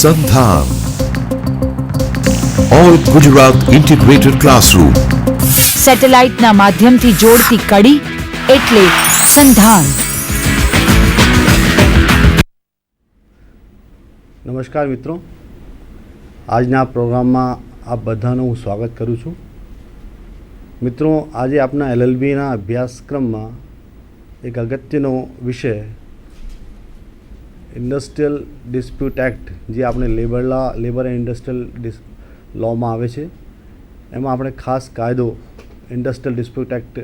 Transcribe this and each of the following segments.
સંધાન all Gujarat integrated classroom સેટેલાઇટના માધ્યમથી જોડતી કડી એટલે સંધાન. નમસ્કાર મિત્રો, આજના પ્રોગ્રામમાં આપ બધાનું હું સ્વાગત કરું છું. મિત્રો, આજે આપણા LLBના અભ્યાસક્રમમાં એક અગત્યનો વિષય ઇન્ડસ્ટ્રીયલ ડિસ્પ્યુટ એક્ટ, જે આપણે લેબર એન્ડ ઇન્ડસ્ટ્રીયલ લોમાં આવે છે, એમાં આપણે ખાસ કાયદો ઇન્ડસ્ટ્રીયલ ડિસ્પ્યુટ એક્ટ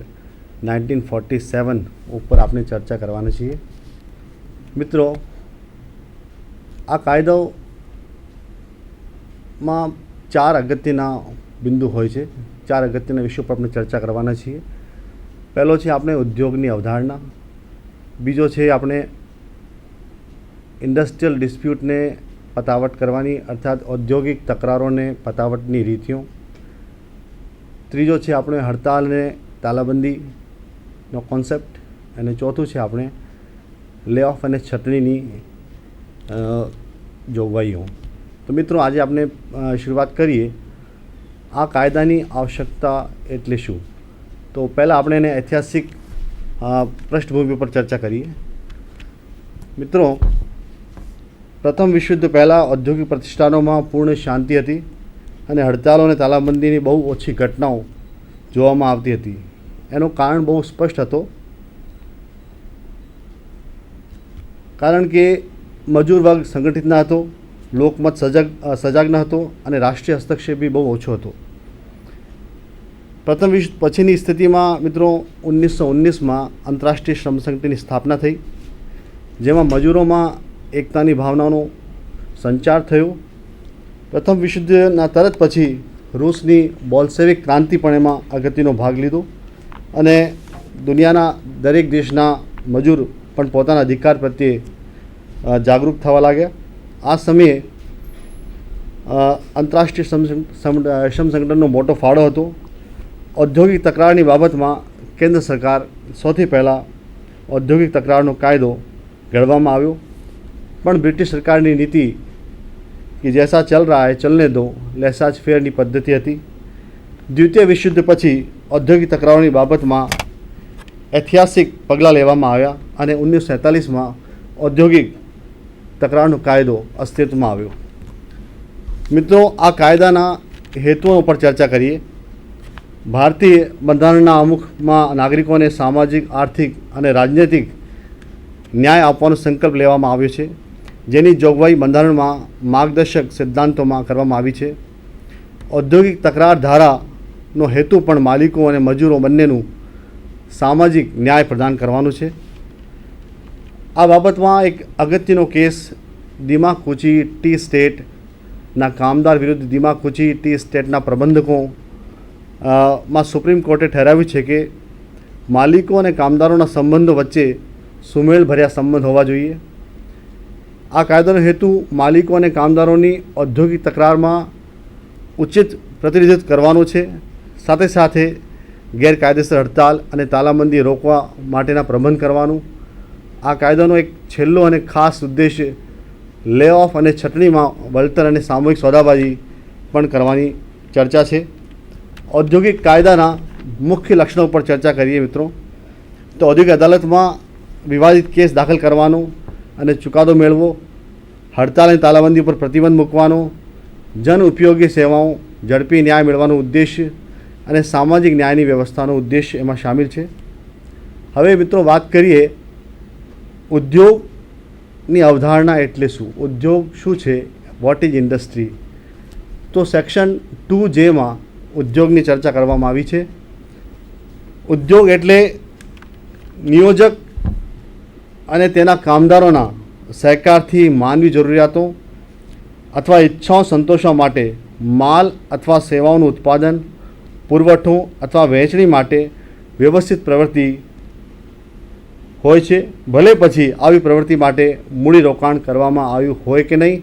1947 ઉપર આપણે ચર્ચા કરવાના છીએ. મિત્રો, આ કાયદામાં 4 અગત્યના બિંદુ હોય છે, 4 અગત્યના વિષયો પર આપણે ચર્ચા કરવાના છીએ. પહેલો છે આપણે ઉદ્યોગની અવધારણા, બીજો છે આપણે ઇન્ડસ્ટ્રીયલ ડિસ્પ્યુટને પતાવટ કરવાની અર્થાત ઔદ્યોગિક તકરારોને પતાવટની રીતિઓ, ત્રીજો છે આપણે હડતાલ અને તાલાબંધીનો કોન્સેપ્ટ, અને ચોથું છે આપણે લે ઓફ અને છટણીની જોગવાઈઓ. તો મિત્રો, આજે આપણે શરૂઆત કરીએ આ કાયદાની આવશ્યકતા એટલે શું. તો પહેલાં આપણે એને ઐતિહાસિક પૃષ્ઠભૂમિ પર ચર્ચા કરીએ. મિત્રો, પ્રથમ વિશ્વયુદ્ધ પહેલાં ઔદ્યોગિક પ્રતિષ્ઠાનોમાં પૂર્ણ શાંતિ હતી અને હડતાલો અને તાલાબંધીની બહુ ઓછી ઘટનાઓ જોવામાં આવતી હતી. એનું કારણ બહુ સ્પષ્ટ હતો, કારણ કે મજૂર વર્ગ સંગઠિત ન હતો, લોકમત સજાગ ન હતો અને રાષ્ટ્રીય હસ્તક્ષેપ બી બહુ ઓછો હતો. પ્રથમ વિશ્વ પછીની સ્થિતિમાં મિત્રો 1919માં આંતરરાષ્ટ્રીય શ્રમ સંગઠનની સ્થાપના થઈ, જેમાં મજૂરોમાં એકતાની ભાવનાનો સંચાર થયો. પ્રથમ વિશ્વયુદ્ધના તરત પછી રૂસની બોલ્શેવિક ક્રાંતિ પણ એમાં અગત્યનો ભાગ લીધો અને દુનિયાના દરેક દેશના મજૂર પણ પોતાના અધિકાર પ્રત્યે જાગૃત થવા લાગ્યા. આ સમયે આંતરરાષ્ટ્રીય શ્રમ સંગઠનનો મોટો ફાળો હતો. ઔદ્યોગિક તકરારની બાબતમાં કેન્દ્ર સરકાર સૌથી પહેલાં ઔદ્યોગિક તકરારનો કાયદો ઘડવામાં આવ્યો, પણ બ્રિટિશ સરકારની નીતિ કે જૈસા ચલ રહા હૈ ચલને દો લૈસા જ ફેરની પદ્ધતિ હતી. દ્વિતીય વિશ્વયુદ્ધ પછી ઔદ્યોગિક તકરારોની બાબતમાં ઐતિહાસિક પગલાં લેવામાં આવ્યા અને 1947માં ઔદ્યોગિક તકરારનો કાયદો અસ્તિત્વમાં આવ્યો. મિત્રો, આ કાયદાના હેતુઓ પર ચર્ચા કરીએ. ભારતીય બંધારણના અમુકમાં નાગરિકોને સામાજિક, આર્થિક અને રાજનૈતિક ન્યાય આપવાનો સંકલ્પ લેવામાં આવ્યો છે, જેની જોગવાઈ બંધારણમાં માર્ગદર્શક સિદ્ધાંતોમાં કરવામાં આવી છે. ઔદ્યોગિક તકરાર ધારાનો હેતુ પણ માલિકો અને મજૂરો બંનેનું સામાજિક ન્યાય પ્રદાન કરવાનું છે. આ બાબતમાં એક અગત્યનો કેસ દિમાકુચી ટી સ્ટેટના કામદાર વિરુદ્ધ દિમાકુચી ટી સ્ટેટના પ્રબંધકો માં સુપ્રીમ કોર્ટે ઠરાવ્યું છે કે માલિકો અને કામદારોના સંબંધો વચ્ચે સુમેળભર્યા સંબંધ હોવા જોઈએ. આ કાયદાનો હેતુ માલિકો અને કામદારોની ઔદ્યોગિક તકરારમાં ઉચિત પ્રતિનિધિત્વ કરવાનો છે. સાથે સાથે ગેરકાયદેસર હડતાલ અને તાલાબંધી રોકવા માટેના પ્રબંધ કરવાનું. આ કાયદાનો એક છેલ્લો અને ખાસ ઉદ્દેશ્ય લે ઓફ અને છટણીમાં વળતર અને સામૂહિક સોદાબાજી પણ કરવાની ચર્ચા છે. ઔદ્યોગિક કાયદાના મુખ્ય લક્ષણો પર ચર્ચા કરીએ મિત્રો, તો ઔદ્યોગિક અદાલતમાં વિવાદિત કેસ દાખલ કરવાનો અને ચુકાદો મેળવો, હડતાલ અને તાલાબંધી પર પ્રતિબંધ મૂકવાનો, જન ઉપયોગી સેવાઓ ઝડપી ન્યાય મેળવવાનો ઉદ્દેશ્ય અને સામાજિક ન્યાયની વ્યવસ્થાનો ઉદ્દેશ્ય એમાં સામેલ છે. હવે મિત્રો, વાત કરીએ ઉદ્યોગની અવધારણા એટલે શું, ઉદ્યોગ શું છે, વોટ ઇઝ ઇન્ડસ્ટ્રી. તો સેક્શન 2Jમાં ઉદ્યોગની ચર્ચા કરવામાં આવી છે. ઉદ્યોગ એટલે નિયોજક અને તેના કામદારોના સહકારથી માનવી જરૂરિયાતો અથવા ઈચ્છાઓ સંતોષવા માટે માલ અથવા સેવાઓનું ઉત્પાદન, પુરવઠો અથવા વહેંચણી માટે વ્યવસ્થિત પ્રવૃત્તિ હોય છે, ભલે પછી આવી પ્રવૃત્તિ માટે મૂડીરોકાણ કરવામાં આવ્યું હોય કે નહીં,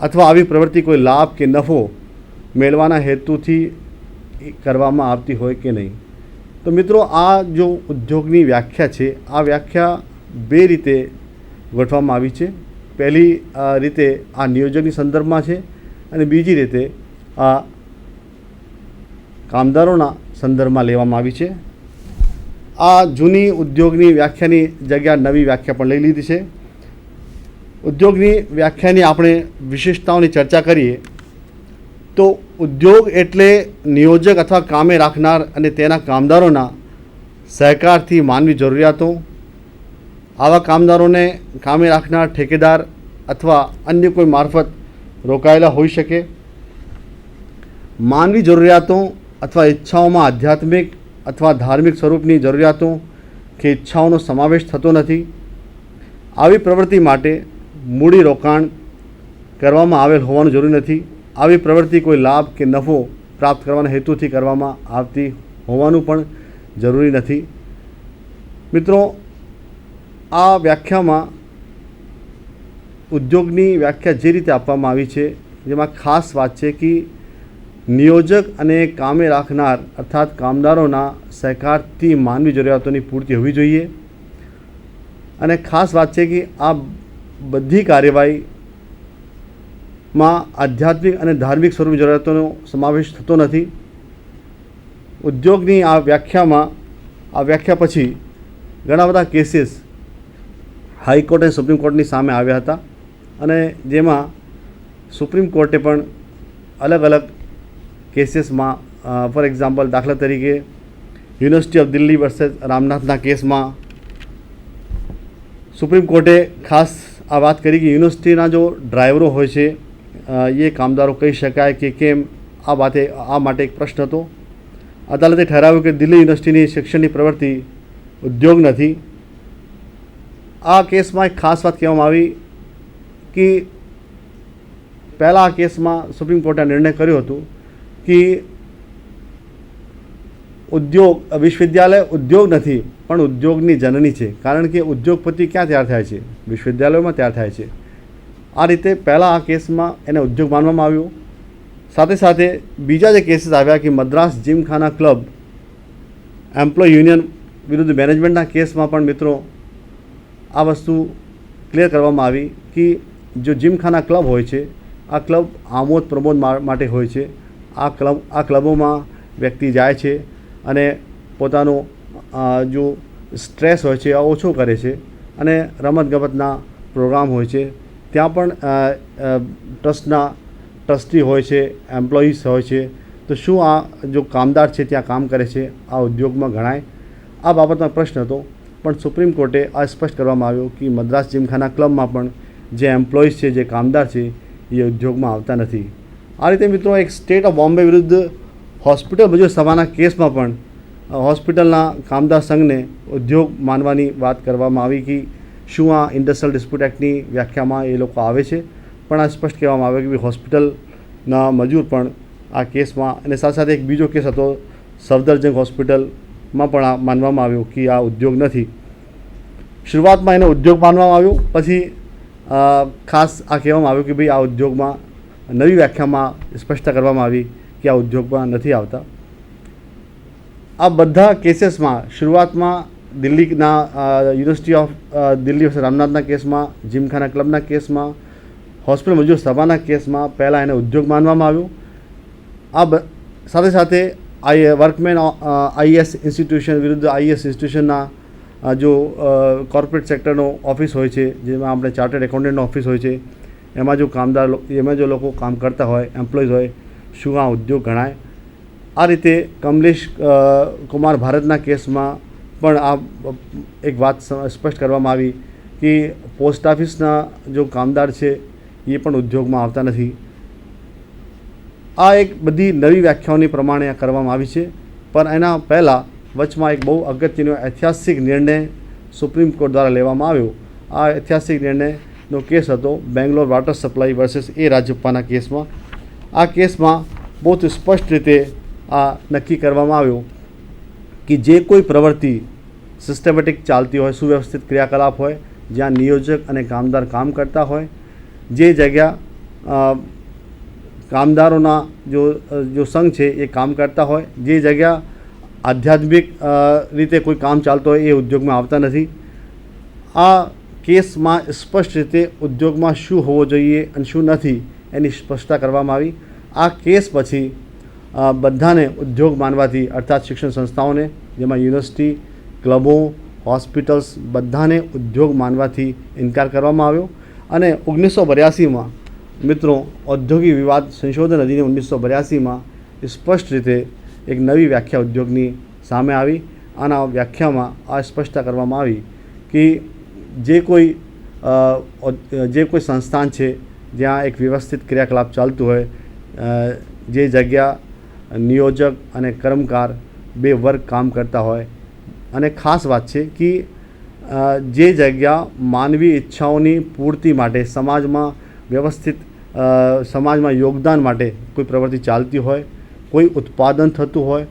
અથવા આવી પ્રવૃત્તિ કોઈ લાભ કે નફો મેળવવાના હેતુથી કરવામાં આવતી હોય કે નહીં. તો મિત્રો, આ જો ઉદ્યોગની વ્યાખ્યા છે, આ વ્યાખ્યા બે રીતે ગોઠવવામાં આવી છે. પહેલી રીતે આ નિયોજકની સંદર્ભમાં છે અને બીજી રીતે આ કામદારોના સંદર્ભમાં લેવામાં આવી છે. આ જૂની ઉદ્યોગની વ્યાખ્યાની જગ્યા નવી વ્યાખ્યા પણ લઈ લીધી છે. ઉદ્યોગની વ્યાખ્યાની આપણે વિશેષતાઓની ચર્ચા કરીએ તો ઉદ્યોગ એટલે નિયોજક અથવા કામે રાખનાર અને તેના કામદારોના સહકારથી માનવી જરૂરિયાતો, આવા કામદારોને કામે રાખનાર ઠેકેદાર અથવા અન્ય કોઈ મારફત રોકાયેલા હોઈ શકે. માનવી જરૂરિયાતો અથવા ઈચ્છાઓમાં આધ્યાત્મિક અથવા ધાર્મિક સ્વરૂપની જરૂરિયાતો કે ઈચ્છાઓનો સમાવેશ થતો નથી. આવી પ્રવૃત્તિ માટે મૂડી રોકાણ કરવામાં આવેલ હોવાનું જરૂરી નથી. આવી પ્રવૃત્તિ કોઈ લાભ કે નફો પ્રાપ્ત કરવાના હેતુથી કરવામાં આવતી હોવાનું પણ જરૂરી નથી. મિત્રો, આ વ્યાખ્યામાં ઉદ્યોગની વ્યાખ્યા જે રીતે આપવામાં આવી છે જેમાં ખાસ વાત છે કે નિયોજક અને કામે રાખનાર અર્થાત કામદારોના સહકારથી માનવી જરૂરિયાતોની પૂર્તિ હોવી જોઈએ. અને ખાસ વાત છે કે આ બધી કાર્યવાહીમાં આધ્યાત્મિક અને ધાર્મિક સ્વરૂપની જરૂરિયાતોનો સમાવેશ થતો નથી. ઉદ્યોગની આ વ્યાખ્યા પછી ઘણા બધા કેસીસ હાઈકોર્ટ અને સુપ્રીમ કોર્ટની સામે આવ્યા હતા અને જેમાં સુપ્રીમ કોર્ટે પણ અલગ અલગ કેસીસમાં ફોર એક્ઝામ્પલ દાખલા તરીકે યુનિવર્સિટી ઓફ દિલ્હી વર્સેસ રામનાથના કેસમાં સુપ્રીમ કોર્ટે ખાસ આ વાત કરી કે યુનિવર્સિટીના જો ડ્રાઈવરો હોય છે એ કામદારો કહી શકાય કે કેમ, આ માટે એક પ્રશ્ન હતો. અદાલતે ઠરાવ્યું કે દિલ્હી યુનિવર્સિટીની શિક્ષણની પ્રવૃત્તિ ઉદ્યોગ નથી. આ કેસમાં એક ખાસ વાત કહેવામાં આવી કે પહેલાં આ કેસમાં સુપ્રીમ કોર્ટે નિર્ણય કર્યો હતો કે વિશ્વવિદ્યાલય ઉદ્યોગ નથી પણ ઉદ્યોગની જનની છે. કારણ કે ઉદ્યોગપતિ ક્યાં તૈયાર થાય છે? વિશ્વવિદ્યાલયોમાં તૈયાર થાય છે. આ રીતે પહેલાં આ કેસમાં એને ઉદ્યોગ માનવામાં આવ્યો. સાથે સાથે બીજા જે કેસીસ આવ્યા કે Madras Gymkhana club employ union વિરુદ્ધ મેનેજમેન્ટના કેસમાં પણ મિત્રો આ વસ્તુ ક્લિયર કરવામાં આવી કે જો જીમખાના ક્લબ હોય છે આ ક્લબ આમોદ પ્રમોદ માટે હોય છે. આ ક્લબોમાં વ્યક્તિ જાય છે અને પોતાનો જો સ્ટ્રેસ હોય છે આ ઓછો કરે છે અને રમતગમતના પ્રોગ્રામ હોય છે. ત્યાં પણ ટ્રસ્ટના ટ્રસ્ટી હોય છે, એમ્પ્લોઈઝ હોય છે. તો શું આ જો કામદાર છે ત્યાં કામ કરે છે આ ઉદ્યોગમાં ગણાય? આ બાબતનો પ્રશ્ન હતો પણ સુપ્રીમ કોર્ટે આ સ્પષ્ટ કરવામાં આવ્યો કે મદ્રાસ જીમખાના ક્લબમાં પણ જે એમ્પ્લોઈઝ છે, જે કામદાર છે એ ઉદ્યોગમાં આવતા નથી. આ રીતે મિત્રો એક સ્ટેટ ઓફ બોમ્બે વિરુદ્ધ હોસ્પિટલ મજૂર સભાના કેસમાં પણ હોસ્પિટલના કામદાર સંઘને ઉદ્યોગ માનવાની વાત કરવામાં આવી કે શું આ ઇન્ડસ્ટ્રીયલ ડિસ્પ્યુટ એક્ટની વ્યાખ્યામાં એ લોકો આવે છે. પણ આ સ્પષ્ટ કહેવામાં આવે કે હોસ્પિટલના મજૂર પણ આ કેસમાં, અને સાથે સાથે એક બીજો કેસ હતો સફદરજંગ હોસ્પિટલમાં પણ આ માનવામાં આવ્યું કે આ ઉદ્યોગ નથી. શરૂઆતમાં એને ઉદ્યોગ માનવામાં આવ્યું, પછી ખાસ આ કહેવામાં આવ્યું કે ભાઈ આ ઉદ્યોગમાં નવી વ્યાખ્યામાં સ્પષ્ટતા કરવામાં આવી કે આ ઉદ્યોગમાં નથી આવતા. આ બધા કેસીસમાં શરૂઆતમાં દિલ્હીના યુનિવર્સિટી ઓફ દિલ્હી વર્સેસ રામનાથના કેસમાં, જીમખાના ક્લબના કેસમાં, હોસ્પિટલ મજૂર સભાના કેસમાં પહેલાં એને ઉદ્યોગ માનવામાં આવ્યું. આ સાથે સાથે વર્કમેન આઈએસ ઇન્સ્ટિટ્યુશન વિરુદ્ધ આઈએસ ઇન્સ્ટિટ્યુશનના જો કોર્પોરેટ સેક્ટરનો ઓફિસ હોય છે, જેમાં આપણે ચાર્ટર્ડ એકાઉન્ટન્ટનો ઓફિસ હોય છે, એમાં જો લોકો કામ કરતા હોય, એમ્પ્લોઈઝ હોય, શું આ ઉદ્યોગ ગણાય? આ રીતે કમલેશ કુમાર ભારતના કેસમાં પણ આ એક વાત સ્પષ્ટ કરવામાં આવી કે પોસ્ટ ઓફિસના જો કામદાર છે એ પણ ઉદ્યોગમાં આવતા નથી. આ એક બધી નવી વ્યાખ્યાઓની પ્રમાણે આ કરવામાં આવી છે. પણ એના પહેલાં વચમાં એક બહુ અગત્યનો ઐતિહાસિક નિર્ણય સુપ્રીમ કોર્ટ દ્વારા લેવામાં આવ્યો. આ ઐતિહાસિક નિર્ણયનો કેસ હતો બેંગ્લોર વોટર સપ્લાય વર્સેસ એ રાજપ્પાના કેસમાં. આ કેસમાં બહુ સ્પષ્ટ રીતે આ નક્કી કરવામાં આવ્યું કે જે કોઈ પ્રવૃત્તિ સિસ્ટમેટિક ચાલતી હોય, સુવ્યવસ્થિત ક્રિયાકલાપ હોય, જ્યાં નિયોજક અને કામદાર કામ કરતા હોય, જે જગ્યા કામદારોના જો સંઘ છે એ કામ કરતા હોય, જે જગ્યા આધ્યાત્મિક રીતે કોઈ કામ ચાલતો હોય એ ઉદ્યોગમાં આવતા નથી. આ કેસમાં સ્પષ્ટ રીતે ઉદ્યોગમાં શું હોવો જોઈએ અને શું નથી એની સ્પષ્ટતા કરવામાં આવી. આ કેસ પછી બધાને ઉદ્યોગ માનવાથી, અર્થાત શિક્ષણ સંસ્થાઓને, જેમાં યુનિવર્સિટી, ક્લબો, હોસ્પિટલ્સ, બધાને ઉદ્યોગ માનવાથી ઇનકાર કરવામાં આવ્યો. અને 1982માં મિત્રો ઔદ્યોગિક વિવાદ સંશોધન અધિનિયમ 1982માં સ્પષ્ટ રીતે એક નવી વ્યાખ્યા ઉદ્યોગની સામે આવી. આના વ્યાખ્યામાં આ સ્પષ્ટતા કરવામાં આવી કે જે કોઈ સંસ્થાન છે જ્યાં એક વ્યવસ્થિત ક્રિયાકલાપ ચાલતું હોય, જે જગ્યા નિયોજક અને કર્મકાર બે વર્ગ કામ કરતા હોય, અને ખાસ વાત છે કે જે જગ્યા માનવી ઈચ્છાઓની પૂર્તિ માટે, સમાજમાં વ્યવસ્થિત સમાજમાં યોગદાન માટે કોઈ પ્રવૃત્તિ ચાલતી હોય, કોઈ ઉત્પાદન થતું હોય,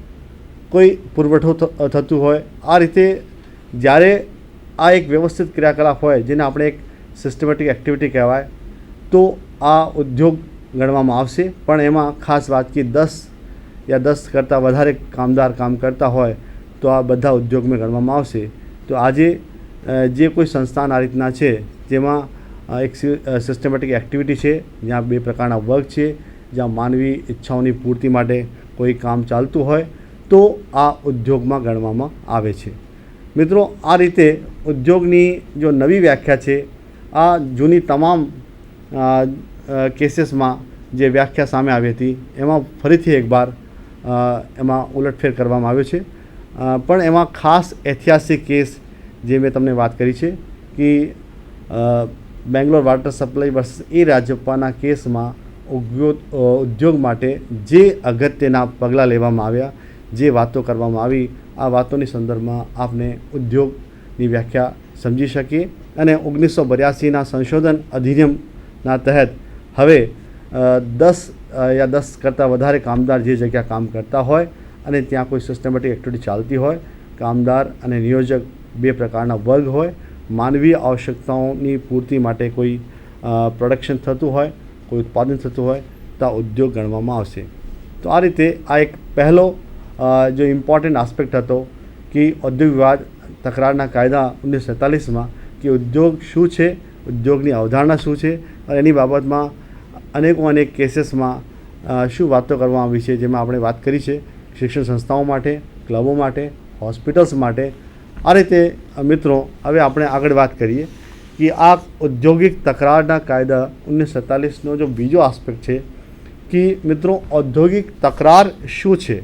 કોઈ પુરવઠો થતું હોય, આ રીતે જ્યારે આ એક વ્યવસ્થિત ક્રિયાકલાપ હોય જેને આપણે એક સિસ્ટમેટિક એક્ટિવિટી કહેવાય, તો આ ઉદ્યોગ ગણવામાં આવશે. પણ એમાં ખાસ વાત કે 10 યા 10 કરતાં વધારે કામદાર કામ કરતા હોય તો આ બધા ઉદ્યોગમાં ગણવામાં આવશે. તો આજે જે કોઈ સંસ્થાન આ રીતના છે જેમાં એક સિસ્ટમેટિક એક્ટિવિટી છે, જ્યાં બે પ્રકારના વર્ગ છે, જ્યાં માનવી ઈચ્છાઓની પૂર્તિ માટે કોઈ કામ ચાલતું હોય, તો આ ઉદ્યોગમાં ગણવામાં આવે છે. મિત્રો, આ રીતે ઉદ્યોગની જો નવી વ્યાખ્યા છે, આ જૂની તમામ કેસીસમાં જે વ્યાખ્યા સામે આવી હતી એમાં ફરીથી એકવાર એમાં ઉલટફેર કરવામાં આવ્યો છે. પણ એમાં ખાસ ઐતિહાસિક કેસ જે મેં તમને વાત કરી છે કે બેંગ્લોર વોટર સપ્લાય વર્સિસ એ રાજપ્પાના કેસમાં ઉદ્યોગ માટે જે અગત્યના પગલાં લેવામાં આવ્યા, જે વાતો કરવામાં આવી, આ વાતોની સંદર્ભમાં આપને ઉદ્યોગની વ્યાખ્યા સમજી શકીએ. અને 1982ના સંશોધન અધિનિયમના તહેત હવે 10 યા 10 કરતાં વધારે કામદાર જે જગ્યા કામ કરતા હોય અને ત્યાં કોઈ સિસ્ટમેટિક એક્ટિવિટી ચાલતી હોય, કામદાર અને નિયોજક બે પ્રકારના વર્ગ હોય, માનવીય આવશ્યકતાઓની પૂર્તિ માટે કોઈ પ્રોડક્શન થતું હોય, કોઈ ઉત્પાદન થતું હોય, તો આ ઉદ્યોગ ગણવામાં આવશે. તો આ રીતે આ એક પહેલો जो इम्पॉर्टेंट आस्पेक्ट હતો कि औद्योगिक विवाद तकरारना कायदा 1947 कि उद्योग शू है, उद्योगनी अवधारणा शू है और एनी बाबत में अनेक केसेस में शू बातों करवामां आवी छे, जेमां आपणे बात करी है शिक्षण संस्थाओं माटे, क्लबों माटे, हॉस्पिटल्स माटे. आ रीते मित्रों हवे आपणे आगळ बात करिए कि आ औद्योगिक तकरारना कायदा 1947 जो बीजो आस्पेक्ट है कि मित्रों औद्योगिक तकरार शू है.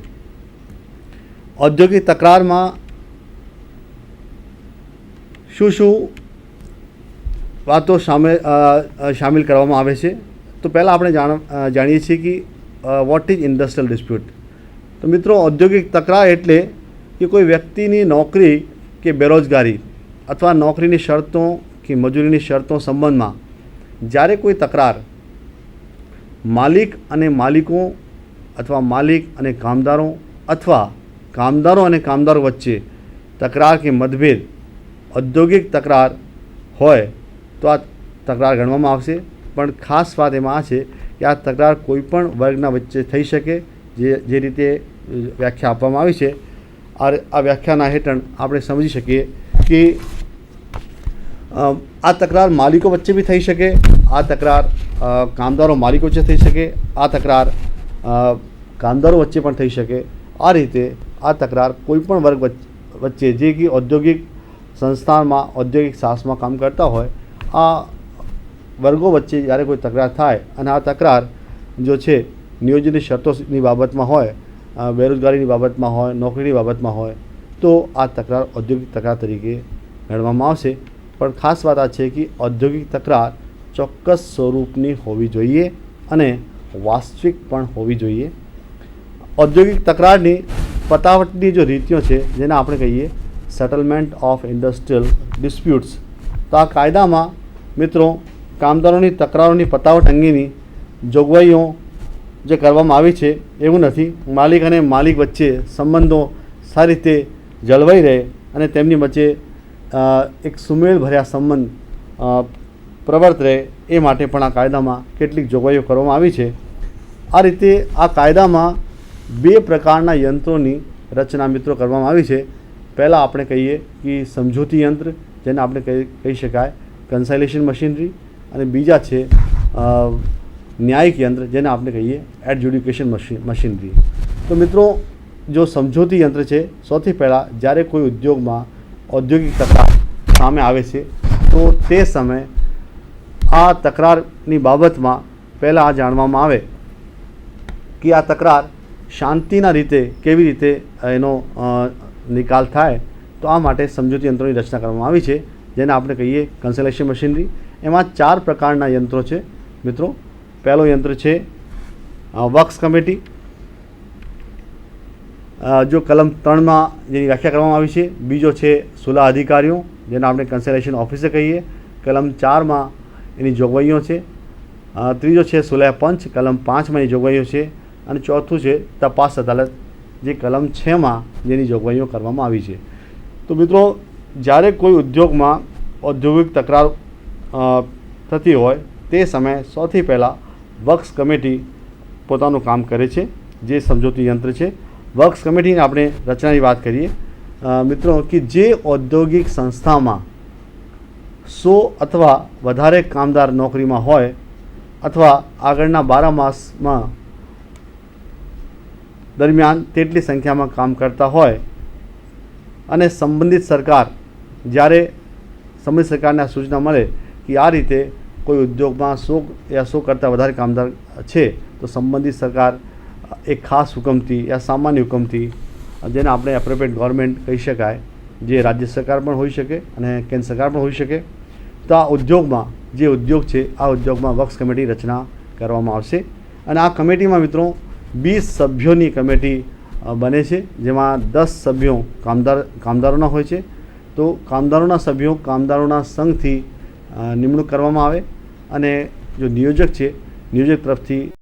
औद्योगिक तकरार में शू शू बातों शामिल करवामां आवे छे. तो पहला आपणे जाणीए छीए कि वॉट इज इंडस्ट्रियल डिस्प्यूट. तो मित्रों औद्योगिक तकरार एटले कि कोई व्यक्तिनी नौकरी के बेरोजगारी अथवा नौकरीनी शर्तों कि मजूरीनी शर्तों संबंध में ज्यारे कोई तकरार मालिक अने मालिकों अथवा मालिक अने कामदारों अथवा कामदारों अने कामदारों वच्चे तकरार के मतभेद औद्योगिक तकरार होय तो आ तकरार गणवामां आवशे. पण खास बात एमां आ छे कि आ तकरार कोईपण वर्गना वच्चे थई शके, जे रीते व्याख्या आपवामां आवी छे. आ व्याख्याना हेठळ आपणे समजी शकीए कि आ तकरार मालिको वच्चे भी थई शके, आ तकरार कामदारों मालिको वच्चे थई शके, आ तकरार कामदारों वच्चे पण थई शके. आ रीते आ तकरार कोईपण वर्ग वच्चे जे कि औद्योगिक संस्थान में औद्योगिक साहस में काम करता होय, आ वर्गों वच्चे ज्यारे कोई तकरार थाय अने आ तकरार जो छे नियोजित शर्तोनी बाबत में होय, बेरोजगारी बाबत में होय, नौकरी बाबत में होय, तो आ तकरार औद्योगिक तकरार तरीके गणवामां आवशे. पण खास बात आ छे कि औद्योगिक तकरार चोक्कस स्वरूपनी होवी जोईए अने वास्तविक पण होवी जोईए. औद्योगिक तकरारनी पतावटनी जो रीतियों है जेने आपणे कहीए सेटलमेंट ऑफ इंडस्ट्रियल डिस्प्यूट्स. तो आ कायदा में मित्रों कामदारों तकरारों पतावट अंगेनी जोगवाईओ जे करवामां आवी छे एवुं नथी. मालिक अने मालिक वच्चे संबंधों सारी रीते जळवाई रहे अने तेमनी वच्चे एक सुमेळभर्या संबंध प्रवर्त रहे ए माटे पण आ कायदामां केटलीक जोगवाईओ करवामां आवी छे. आ रीते आ कायदामां बे प्रकारना यंत्रोनी रचना मित्रों करवामां आवी छे. पहला आपणे कहीए कि समझूती यंत्र जेने आपणे कही शकाय કન્સાઇલેશન મશીનરી અને બીજા છે ન્યાયિક યંત્ર, જેને આપણે કહીએ એડજ્યુડિકેશન મશીનરી. તો મિત્રો, જો સમજોતી યંત્ર છે, સૌથી પહેલાં જ્યારે કોઈ ઉદ્યોગમાં ઔદ્યોગિક તકરાર સામે આવે છે તો તે સમયે આ તકરારની બાબતમાં પહેલાં આ જાણવામાં આવે કે આ તકરાર શાંતિના રીતે કેવી રીતે એનો નિકાલ થાય. તો આ માટે સમજૂતી યંત્રોની રચના કરવામાં આવી છે, જેને આપણે કહીએ કન્સલેશન મશીનરી. એમાં 4 પ્રકારના યંત્રો છે મિત્રો. પહેલો યંત્ર છે વર્ક્સ કમિટી, જો કલમ 3માં જેની વ્યાખ્યા કરવામાં આવી છે. બીજો છે સુલા અધિકારીઓ, જેને આપણે કન્સલેશન ઓફિસર કહીએ, કલમ 4માં એની જોગવાઈઓ છે. ત્રીજો છે સુલા પંચ, કલમ 5માં એની જોગવાઈઓ છે. અને ચોથું છે તપાસ અદાલત, જે કલમ 6માં જેની જોગવાઈઓ કરવામાં આવી છે. તો મિત્રો, જ્યારે કોઈ ઉદ્યોગમાં ઔદ્યોગિક તકરાર થતી હોય તે સમયે સૌથી પહેલાં વર્ક્સ કમિટી પોતાનું કામ કરે છે, જે સમજૂતી યંત્ર છે. વર્ક્સ કમિટીની આપણે રચનાની વાત કરીએ મિત્રો, કે જે ઔદ્યોગિક સંસ્થામાં 100 અથવા વધારે કામદાર નોકરીમાં હોય અથવા આગળના 12 માસમાં દરમિયાન તેટલી સંખ્યામાં કામ કરતા હોય અને સંબંધિત સરકાર, જ્યારે સંબંધિત સરકારને આ સૂચના મળે કે આ રીતે કોઈ ઉદ્યોગમાં 100 યા 100 કરતાં વધારે કામદાર છે, તો સંબંધિત સરકાર એક ખાસ હુકમથી યા સામાન્ય હુકમથી, જેને આપણે એપ્રોપ્રિએટ ગવર્મેન્ટ કહી શકાય, જે રાજ્ય સરકાર પણ હોઈ શકે અને કેન્દ્ર સરકાર પણ હોઈ શકે, તો આ ઉદ્યોગમાં જે ઉદ્યોગ છે આ ઉદ્યોગમાં વર્ક્સ કમિટી રચના કરવામાં આવશે. અને આ કમિટીમાં મિત્રો 20 સભ્યોની કમિટી બને છે, જેમાં 10 સભ્યો કામદારોના હોય છે. તો કામદારોના સભ્યો કામદારોના સંઘથી નિમણૂક કરવામાં આવે અને જો નિયોજક છે, નિયોજક તરફથી